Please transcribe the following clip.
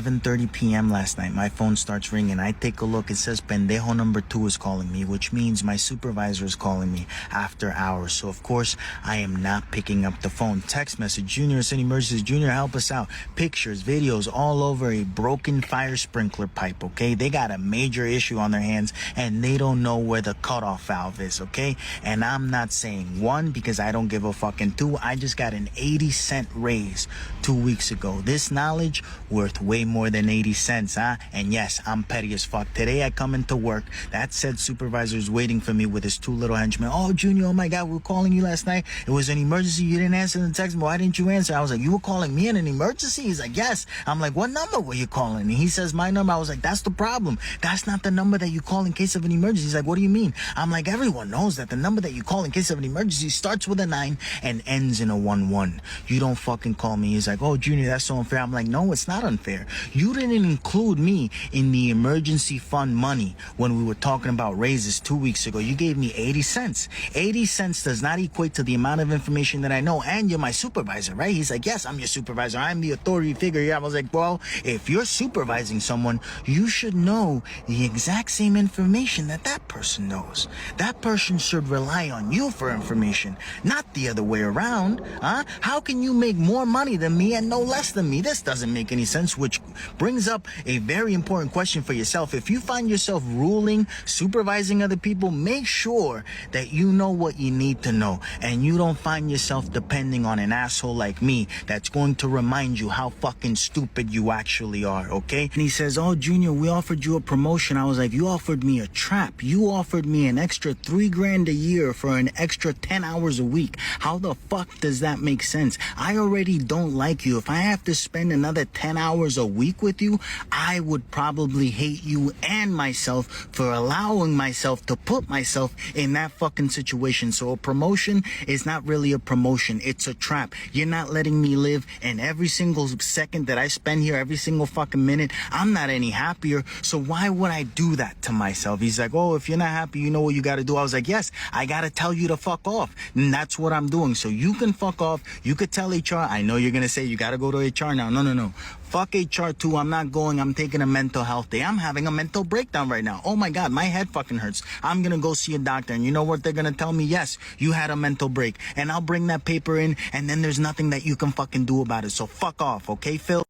11:30 p.m. last night. My phone starts ringing. I take a look. It says pendejo number 2 is calling me, which means my supervisor is calling me after hours. So, of course, I am not picking up the phone. Text message, Junior, it's an emergency. Junior, help us out. Pictures, videos, all over a broken fire sprinkler pipe, okay? They got a major issue on their hands, and they don't know where the cutoff valve is, okay? And I'm not saying 1, because I don't give a fucking 2. I just got an 80-cent raise 2 weeks ago. This knowledge worth way more than 80 cents, huh? And yes, I'm petty as fuck. Today I come into work. That said supervisor is waiting for me with his 2 little henchmen. Oh, Junior, oh my God, we were calling you last night. It was an emergency. You didn't answer the text. Why didn't you answer? I was like, you were calling me in an emergency? He's like, yes. I'm like, what number were you calling? And he says, my number. I was like, that's the problem. That's not the number that you call in case of an emergency. He's like, what do you mean? I'm like, everyone knows that the number that you call in case of an emergency starts with a 9 and ends in a 1-1. You don't fucking call me. He's like, oh, Junior, that's so unfair. I'm like, no, it's not unfair. You didn't include me in the emergency fund money when we were talking about raises 2 weeks ago. You gave me 80 cents. 80 cents does not equate to the amount of information that I know, and you're my supervisor, right? He's like, yes, I'm your supervisor. I'm the authority figure here. I was like, well, if you're supervising someone, you should know the exact same information that that person knows. That person should rely on you for information, not the other way around, huh? How can you make more money than me and no less than me? This doesn't make any sense, which brings up a very important question for yourself. If you find yourself ruling, supervising other people, make sure that you know what you need to know, and you don't find yourself depending on an asshole like me that's going to remind you how fucking stupid you actually are, okay? And he says, oh, Junior, we offered you a promotion. I was like, you offered me a trap. You offered me an extra $3,000 a year for an extra 10 hours a week. How the fuck does that make sense? I already don't like you. If I have to spend another 10 hours a week with you, I would probably hate you and myself for allowing myself to put myself in that fucking situation. So a promotion is not really a promotion. It's a trap. You're not letting me live, and every single second that I spend here, every single fucking minute, I'm not any happier. So why would I do that to myself? He's like, oh, if you're not happy, you know what you got to do. I was like, yes, I got to tell you to fuck off. And that's what I'm doing. So you can fuck off. You could tell HR. I know you're going to say you got to go to HR now. No. Fuck HR too. I'm not going. I'm taking a mental health day. I'm having a mental breakdown right now. Oh my God, my head fucking hurts. I'm going to go see a doctor. And you know what they're going to tell me? Yes, you had a mental break. And I'll bring that paper in, and then there's nothing that you can fucking do about it. So fuck off, okay, Phil?